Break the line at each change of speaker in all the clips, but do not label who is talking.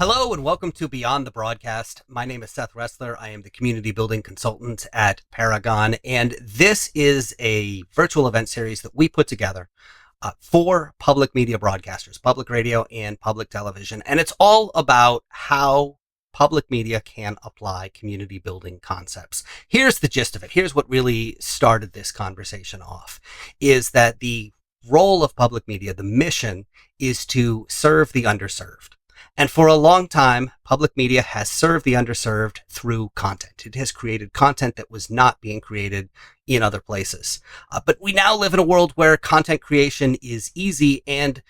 Hello and welcome to Beyond the Broadcast. My name is Seth Resler. I am the community building consultant at Paragon, and this is a virtual event series that we put together for public media broadcasters, public radio and public television. And it's all about how public media can apply community building concepts. Here's the gist of it. Here's what really started this conversation off, is that the role of public media, the mission, is to serve the underserved. And for a long time, public media has served the underserved through content. It has created content that was not being created in other places. But we now live in a world where content creation is easy and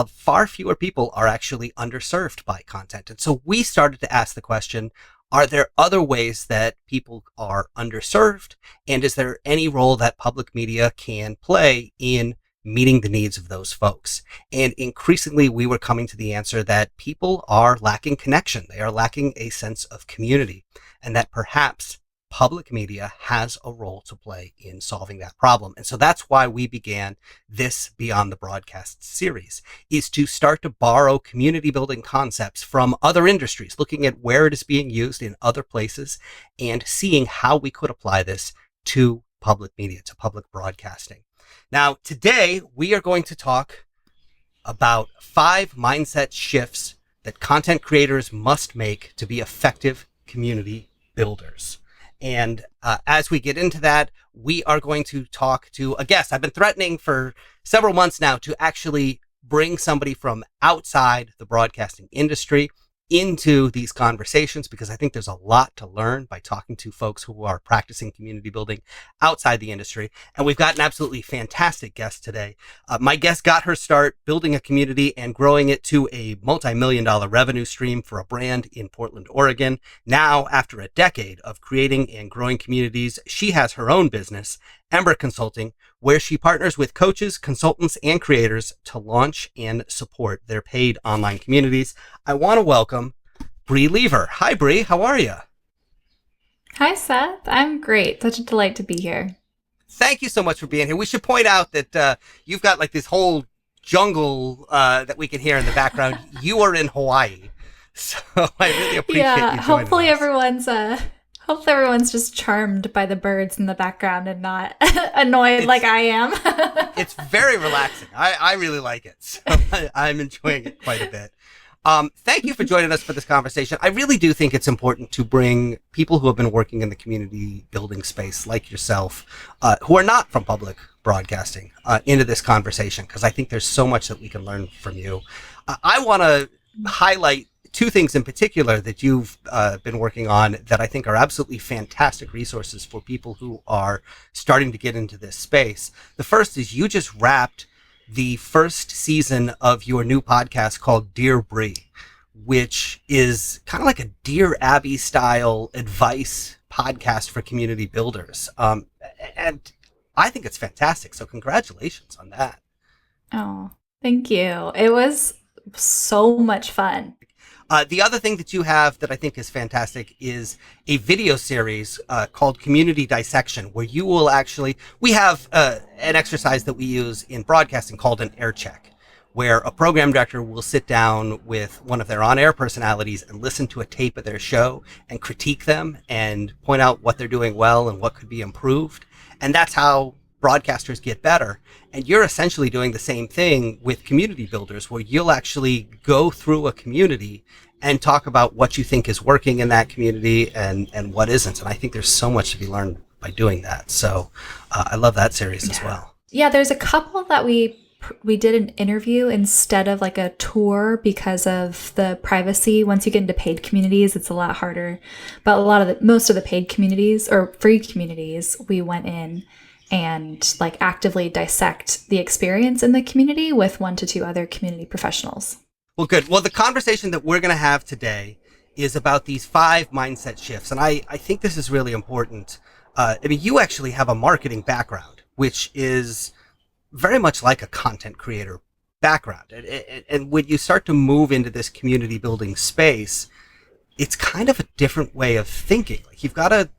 far fewer people are actually underserved by content. And so we started to ask the question, are there other ways that people are underserved? And is there any role that public media can play in meeting the needs of those folks? And increasingly, we were coming to the answer that people are lacking connection. They are lacking a sense of community, and that perhaps public media has a role to play in solving that problem. And so that's why we began this Beyond the Broadcast series, is to start to borrow community building concepts from other industries, looking at where it is being used in other places and seeing how we could apply this to public media, to public broadcasting. Now, today, we are going to talk about 5 mindset shifts that content creators must make to be effective community builders. And as we get into that, we are going to talk to a guest. I've been threatening for several months now to actually bring somebody from outside the broadcasting industry into these conversations, because I think there's a lot to learn by talking to folks who are practicing community building outside the industry. And we've got an absolutely fantastic guest today. My guest got her start building a community and growing it to a multi-million-dollar revenue stream for a brand in Portland, Oregon. Now, after a decade of creating and growing communities, she has her own business, Ember Consulting, where she partners with coaches, consultants, and creators to launch and support their paid online communities. I want to welcome Bri Leever. Hi, Bri. How are you?
Hi, Seth. I'm great. Such a delight to be here.
Thank you so much for being here. We should point out that you've got like this whole jungle that we can hear in the background. You are in Hawaii, so I really appreciate you joining
hopefully
us.
hopefully everyone's just charmed by the birds in the background and not annoyed like I am.
It's very relaxing. I really like it. So I'm enjoying it quite a bit. Thank you for joining us for this conversation. I really do think it's important to bring people who have been working in the community building space like yourself, who are not from public broadcasting, into this conversation, because I think there's so much that we can learn from you. I want to highlight 2 things in particular that you've been working on that I think are absolutely fantastic resources for people who are starting to get into this space. The first is you just wrapped the first season of your new podcast called Dear Bri, which is kind of like a Dear Abby style advice podcast for community builders. And I think it's fantastic. So congratulations on that.
Oh, thank you. It was so much fun.
The other thing that you have that I think is fantastic is a video series called Community Dissection, where you will actually, we have an exercise that we use in broadcasting called an air check, where a program director will sit down with one of their on-air personalities and listen to a tape of their show and critique them and point out what they're doing well and what could be improved. And that's how broadcasters get better. And you're essentially doing the same thing with community builders, where you'll actually go through a community and talk about what you think is working in that community and what isn't. And I think there's so much to be learned by doing that. So I love that series as well.
Yeah, there's a couple that we did an interview instead of like a tour because of the privacy. Once you get into paid communities, it's a lot harder. But most of the paid communities or free communities, we went in and like actively dissect the experience in the community with 1 to 2 other community professionals.
Well, good. Well, the conversation that we're going to have today is about these 5 mindset shifts. And I think this is really important. I mean, you actually have a marketing background, which is very much like a content creator background. And when you start to move into this community building space, it's kind of a different way of thinking. Like you've got to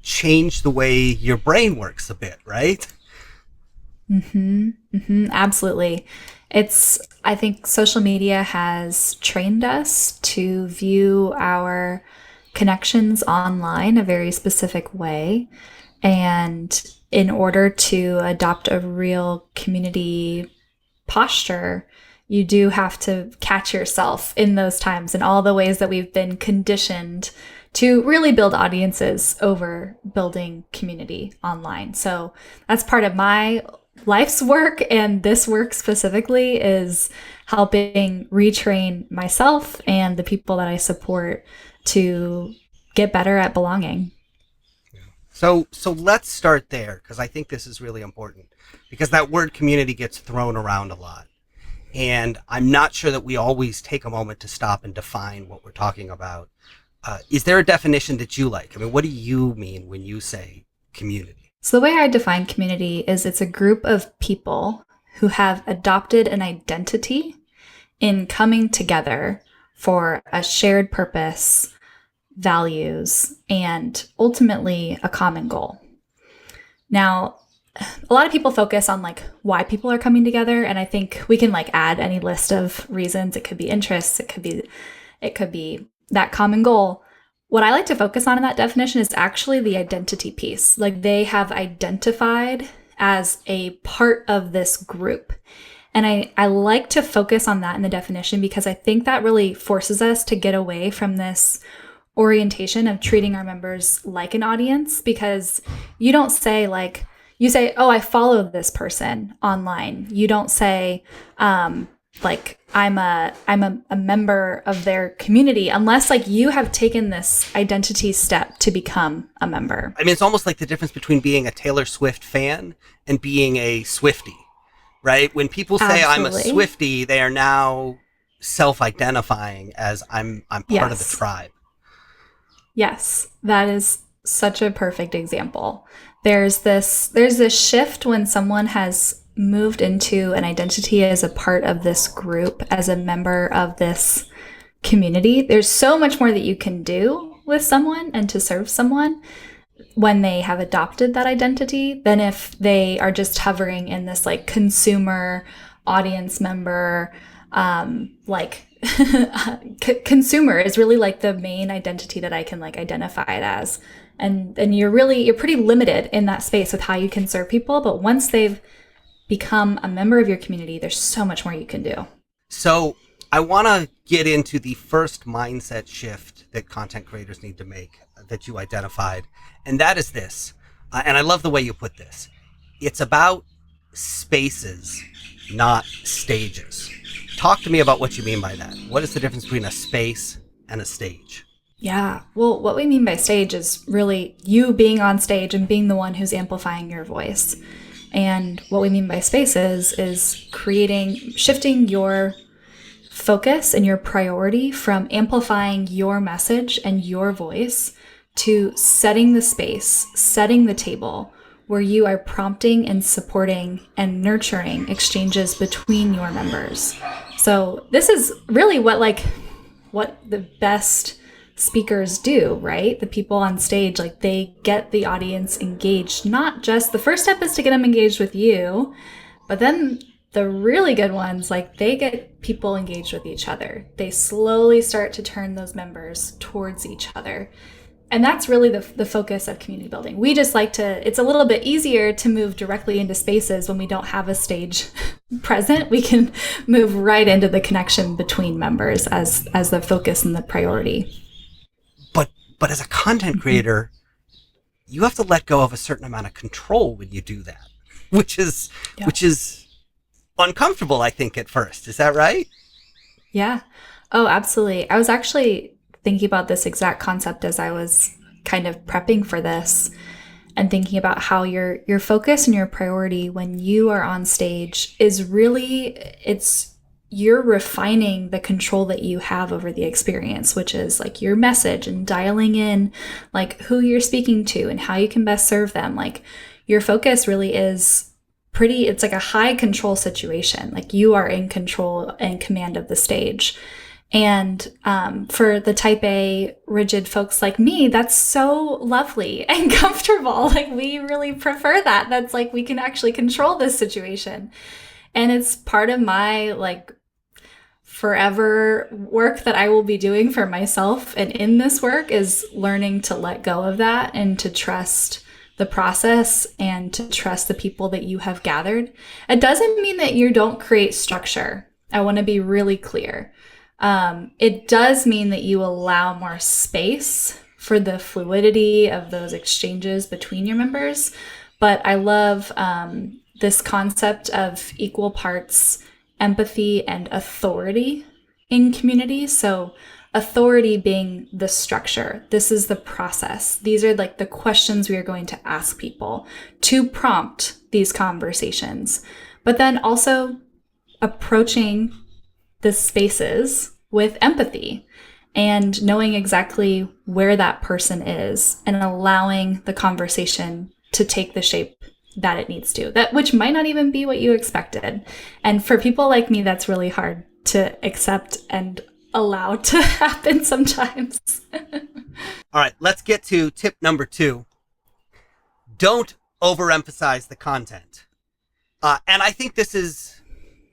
change the way your brain works a bit, right?
Absolutely. I think social media has trained us to view our connections online a very specific way. And in order to adopt a real community posture, you do have to catch yourself in those times and all the ways that we've been conditioned to really build audiences over building community online. So that's part of my life's work, and this work specifically is helping retrain myself and the people that I support to get better at belonging.
So let's start there, because I think this is really important, because that word community gets thrown around a lot. And I'm not sure that we always take a moment to stop and define what we're talking about. Is there a definition that you like? I mean, what do you mean when you say community?
So the way I define community is it's a group of people who have adopted an identity in coming together for a shared purpose, values, and ultimately a common goal. Now, a lot of people focus on like why people are coming together, and I think we can like add any list of reasons. It could be interests, it could be that common goal. What I like to focus on in that definition is actually the identity piece. Like they have identified as a part of this group. And I like to focus on that in the definition because I think that really forces us to get away from this orientation of treating our members like an audience, because you don't say like, you say, oh, I follow this person online. You don't say, like I'm a member of their community, unless like you have taken this identity step to become a member.
I mean, it's almost like the difference between being a Taylor Swift fan and being a Swiftie, right? When people say
Absolutely.
I'm a Swiftie, they are now self-identifying as I'm part of the tribe.
Yes, that is such a perfect example. There's this shift when someone has moved into an identity as a part of this group, as a member of this community. There's so much more that you can do with someone and to serve someone when they have adopted that identity than if they are just hovering in this like consumer audience member, consumer is really like the main identity that I can like identify it as. And you're pretty limited in that space with how you can serve people. But once they've become a member of your community, there's so much more you can do.
So I want to get into the first mindset shift that content creators need to make that you identified. And that is this. And I love the way you put this. It's about spaces, not stages. Talk to me about what you mean by that. What is the difference between a space and a stage?
Yeah. Well, what we mean by stage is really you being on stage and being the one who's amplifying your voice. And what we mean by spaces is shifting your focus and your priority from amplifying your message and your voice to setting the space, setting the table where you are prompting and supporting and nurturing exchanges between your members. So this is really what the best speakers do, right? The people on stage, like they get the audience engaged. Not just the first step is to get them engaged with you, but then the really good ones, like they get people engaged with each other. They slowly start to turn those members towards each other. And that's really the focus of community building. We just like to, it's a little bit easier to move directly into spaces when we don't have a stage present. We can move right into the connection between members as the focus and the priority.
But as a content creator, you have to let go of a certain amount of control when you do that, which is uncomfortable, I think, at first. Is that right?
Yeah. Oh, absolutely. I was actually thinking about this exact concept as I was kind of prepping for this and thinking about how your focus and your priority when you are on stage is really, you're refining the control that you have over the experience, which is like your message and dialing in like who you're speaking to and how you can best serve them. Like your focus really is it's like a high control situation. Like you are in control and command of the stage. And for the type A rigid folks like me, that's so lovely and comfortable. Like we really prefer that. That's like we can actually control this situation. And it's part of my like forever work that I will be doing for myself. And in this work is learning to let go of that and to trust the process and to trust the people that you have gathered. It doesn't mean that you don't create structure. I want to be really clear. It does mean that you allow more space for the fluidity of those exchanges between your members. But I love this concept of equal parts empathy and authority in community. So authority being the structure. This is the process. These are like the questions we are going to ask people to prompt these conversations. But then also approaching the spaces with empathy and knowing exactly where that person is and allowing the conversation to take the shape that it needs to, that which might not even be what you expected. And for people like me, that's really hard to accept and allow to happen sometimes.
All right, let's get to tip number 2. Don't overemphasize the content. And I think this is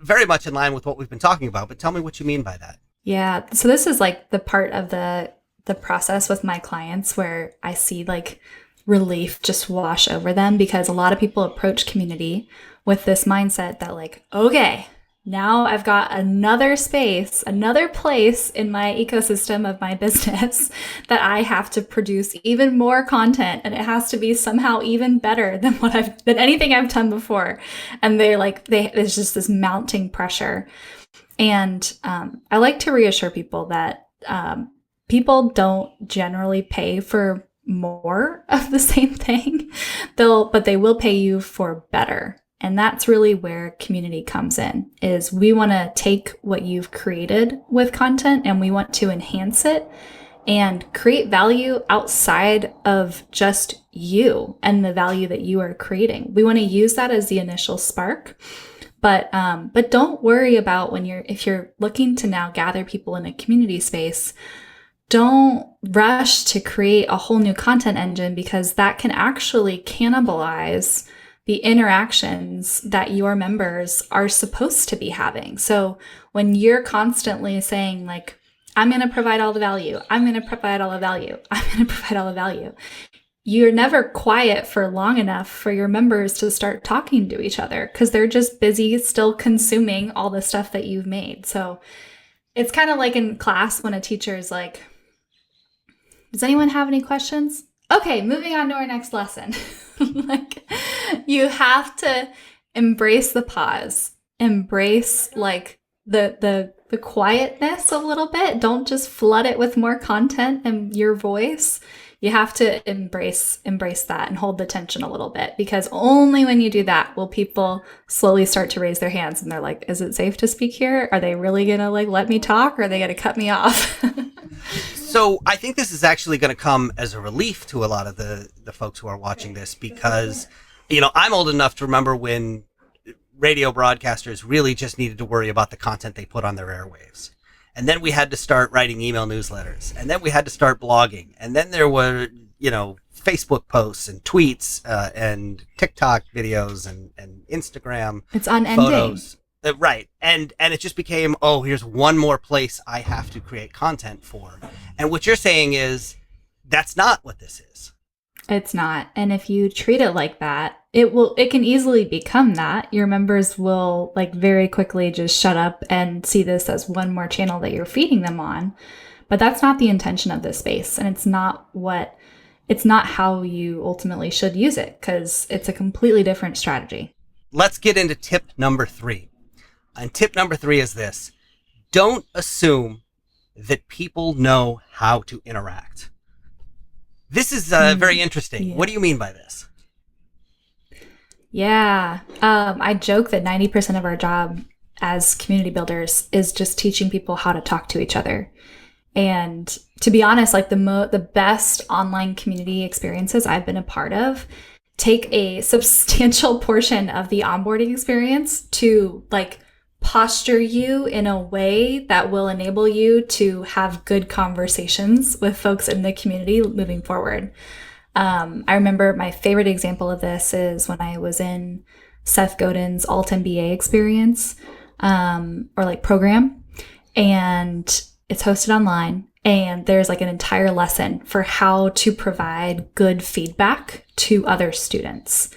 very much in line with what we've been talking about, but tell me what you mean by that.
Yeah. So this is like the part of the process with my clients where I see like relief just wash over them, because a lot of people approach community with this mindset that like, okay, now I've got another space, another place in my ecosystem of my business that I have to produce even more content, and it has to be somehow even better than than anything I've done before. And there's just this mounting pressure. And I like to reassure people that people don't generally pay for more of the same thing, but they will pay you for better. And that's really where community comes in, is we want to take what you've created with content and we want to enhance it and create value outside of just you and the value that you are creating. We want to use that as the initial spark. But don't worry about if you're looking to now gather people in a community space, don't rush to create a whole new content engine, because that can actually cannibalize the interactions that your members are supposed to be having. So when you're constantly saying like, I'm going to provide all the value, I'm going to provide all the value, I'm going to provide all the value, you're never quiet for long enough for your members to start talking to each other, because they're just busy still consuming all the stuff that you've made. So it's kind of like in class when a teacher is like, does anyone have any questions? Okay, moving on to our next lesson. Like, you have to embrace the pause, embrace like the quietness a little bit. Don't just flood it with more content and your voice. You have to embrace that and hold the tension a little bit, because only when you do that will people slowly start to raise their hands and they're like, is it safe to speak here? Are they really gonna like let me talk, or are they gonna cut me off?
So I think this is actually going to come as a relief to a lot of the folks who are watching this, because, I'm old enough to remember when radio broadcasters really just needed to worry about the content they put on their airwaves. And then we had to start writing email newsletters, and then we had to start blogging. And then there were, Facebook posts and tweets and TikTok videos and Instagram
It's unending.
photos. Right. And it just became, here's one more place I have to create content for. And what you're saying is that's not what this is.
It's not. And if you treat it like that, it can easily become that. Your members will like very quickly just shut up and see this as one more channel that you're feeding them on. But that's not the intention of this space. And it's not how you ultimately should use it, because it's a completely different strategy.
Let's get into tip number 3. And tip number 3 is this: don't assume that people know how to interact. This is very interesting. Yeah. What do you mean by this?
Yeah. I joke that 90% of our job as community builders is just teaching people how to talk to each other. And to be honest, like the best online community experiences I've been a part of take a substantial portion of the onboarding experience to like posture you in a way that will enable you to have good conversations with folks in the community moving forward. I remember my favorite example of this is when I was in Seth Godin's Alt MBA experience, or like program. And it's hosted online. And there's like an entire lesson for how to provide good feedback to other students.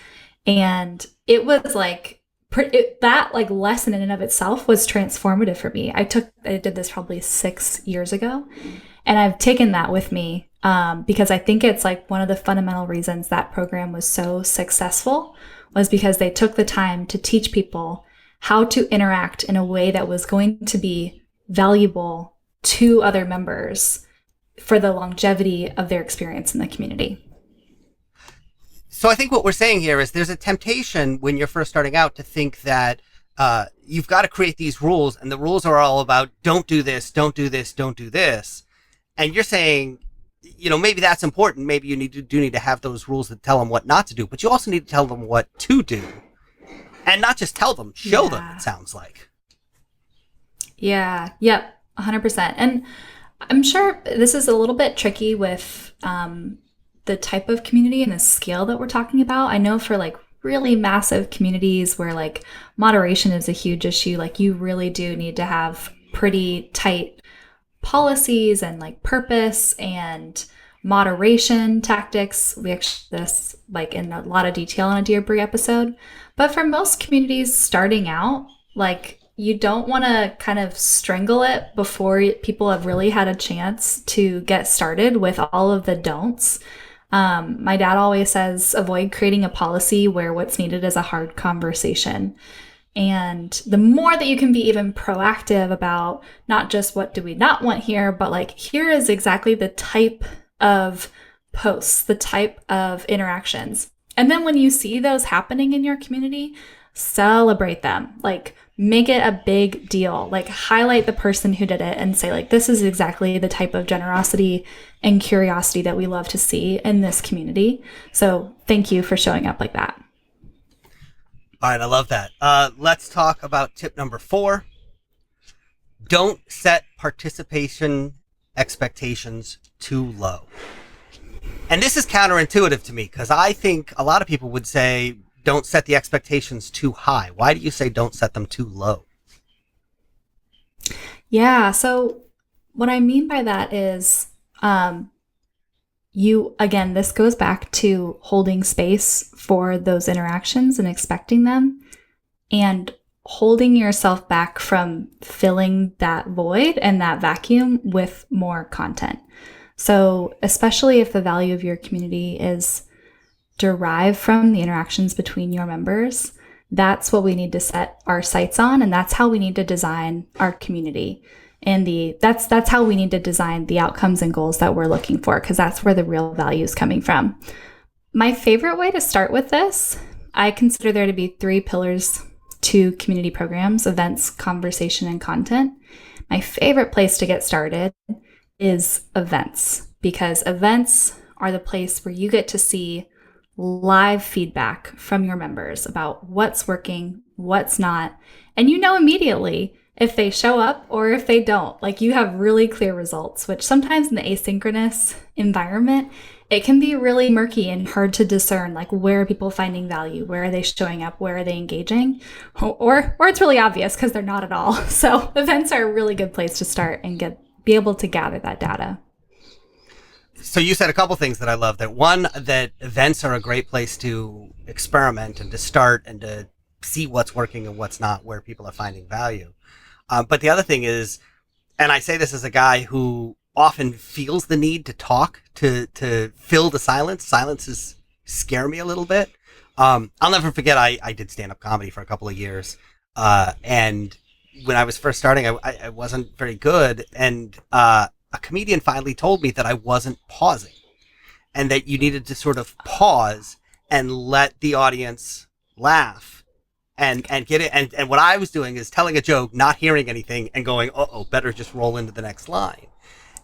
And it was like, that like lesson in and of itself was transformative for me. I did this probably 6 years ago, and I've taken that with me because I think it's like one of the fundamental reasons that program was so successful was because they took the time to teach people how to interact in a way that was going to be valuable to other members for the longevity of their experience in the community.
So I think what we're saying here is there's a temptation when you're first starting out to think that you've got to create these rules, and the rules are all about don't do this, don't do this, don't do this. And you're saying, maybe that's important. Maybe you do need to have those rules that tell them what not to do, but you also need to tell them what to do. And not just tell them, show them, it sounds like.
Yeah. Yep. 100%. And I'm sure this is a little bit tricky with the type of community and the scale that we're talking about. I know for like really massive communities where like moderation is a huge issue, like you really do need to have pretty tight policies and like purpose and moderation tactics. We actually this like in a lot of detail in a Dear Bri episode. But for most communities starting out, like you don't want to kind of strangle it before people have really had a chance to get started with all of the don'ts. My dad always says, avoid creating a policy where what's needed is a hard conversation. And the more that you can be even proactive about not just what do we not want here, but like, here is exactly the type of posts, the type of interactions. And then when you see those happening in your community, celebrate them. Like, make it a big deal. Like, highlight the person who did it and say, like, this is exactly the type of generosity and curiosity that we love to see in this community. So thank you for showing up like that.
All right, I love that. Let's talk about tip number 4. Don't set participation expectations too low. And this is counterintuitive to me because I think a lot of people would say, don't set the expectations too high. Why do you say don't set them too low?
Yeah, so what I mean by that is again, this goes back to holding space for those interactions and expecting them and holding yourself back from filling that void and that vacuum with more content. So especially if the value of your community is derived from the interactions between your members, that's what we need to set our sights on, and that's how we need to design our community. And that's how we need to design the outcomes and goals that we're looking for, because that's where the real value is coming from. My favorite way to start with this, I consider there to be 3 pillars to community programs: events, conversation, and content. My favorite place to get started is events, because events are the place where you get to see live feedback from your members about what's working, what's not, and you know immediately if they show up or if they don't. Like, you have really clear results, which sometimes in the asynchronous environment, it can be really murky and hard to discern, like, where are people finding value? Where are they showing up? Where are they engaging? Or it's really obvious because they're not at all. So events are a really good place to start and be able to gather that data.
So you said a couple things that I love. That one, that events are a great place to experiment and to start and to see what's working and what's not, where people are finding value. But the other thing is, and I say this as a guy who often feels the need to talk, to fill the silence. Silences scare me a little bit. I'll never forget, I did stand-up comedy for a couple of years. And when I was first starting, I wasn't very good. And a comedian finally told me that I wasn't pausing, and that you needed to sort of pause and let the audience laugh and get it. And what I was doing is telling a joke, not hearing anything, and going, better just roll into the next line.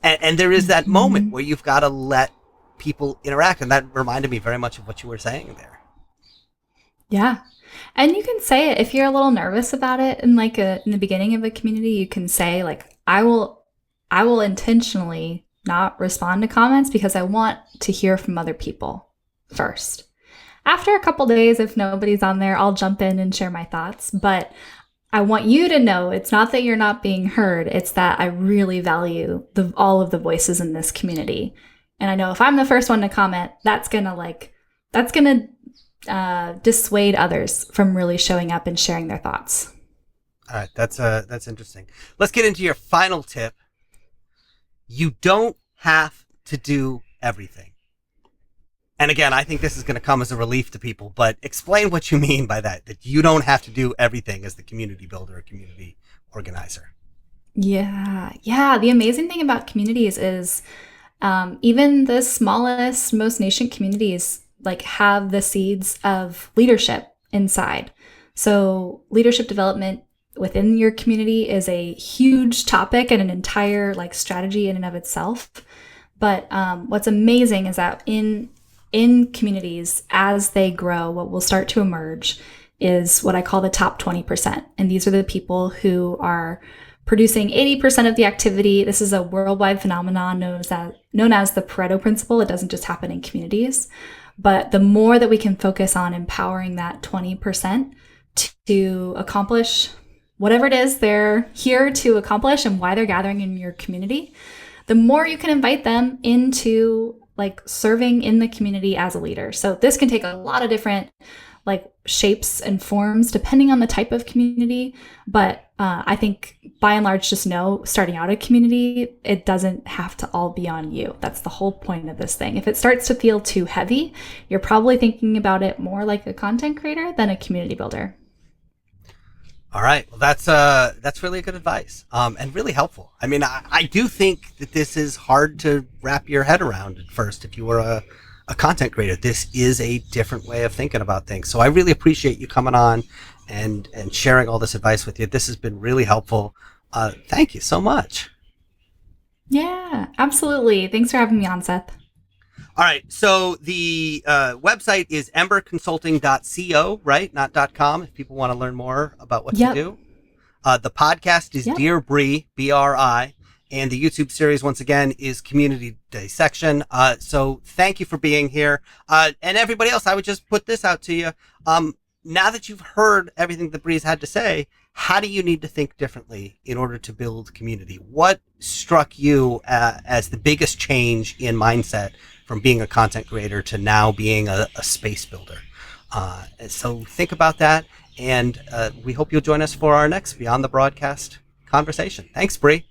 And there is that moment where you've got to let people interact. And that reminded me very much of what you were saying there.
Yeah. And you can say it if you're a little nervous about it in in the beginning of a community. You can say, like, I will intentionally not respond to comments because I want to hear from other people first. After a couple days, if nobody's on there, I'll jump in and share my thoughts. But I want you to know it's not that you're not being heard, it's that I really value all of the voices in this community. And I know if I'm the first one to comment, that's gonna dissuade others from really showing up and sharing their thoughts.
All right, that's interesting. Let's get into your final tip. You don't have to do everything. And again, I think this is going to come as a relief to people, but explain what you mean by that you don't have to do everything as the community builder or community organizer.
Yeah. Yeah. The amazing thing about communities is even the smallest, most nascent communities like have the seeds of leadership inside. So leadership development within your community is a huge topic and an entire like strategy in and of itself. But what's amazing is that in communities, as they grow, what will start to emerge is what I call the top 20%. And these are the people who are producing 80% of the activity. This is a worldwide phenomenon known as the Pareto principle. It doesn't just happen in communities. But the more that we can focus on empowering that 20% to accomplish whatever it is they're here to accomplish and why they're gathering in your community, the more you can invite them into like serving in the community as a leader. So this can take a lot of different like shapes and forms depending on the type of community. But I think by and large, just know starting out a community, it doesn't have to all be on you. That's the whole point of this thing. If it starts to feel too heavy, you're probably thinking about it more like a content creator than a community builder.
All right. Well, that's really good advice, and really helpful. I mean, I do think that this is hard to wrap your head around at first. If you were a content creator, this is a different way of thinking about things. So I really appreciate you coming on and sharing all this advice with you. This has been really helpful. Thank you so much.
Yeah, absolutely. Thanks for having me on, Seth.
All right. So the website is emberconsulting.co, right? Not .com, if people want to learn more about what you do. The podcast is Dear Bri, BRI. And the YouTube series, once again, is Community Dissection. So thank you for being here. And everybody else, I would just put this out to you. Now that you've heard everything that Bri's had to say, how do you need to think differently in order to build community? What struck you as the biggest change in mindset from being a content creator to now being a space builder? So think about that, and we hope you'll join us for our next Beyond the Broadcast conversation. Thanks, Bri.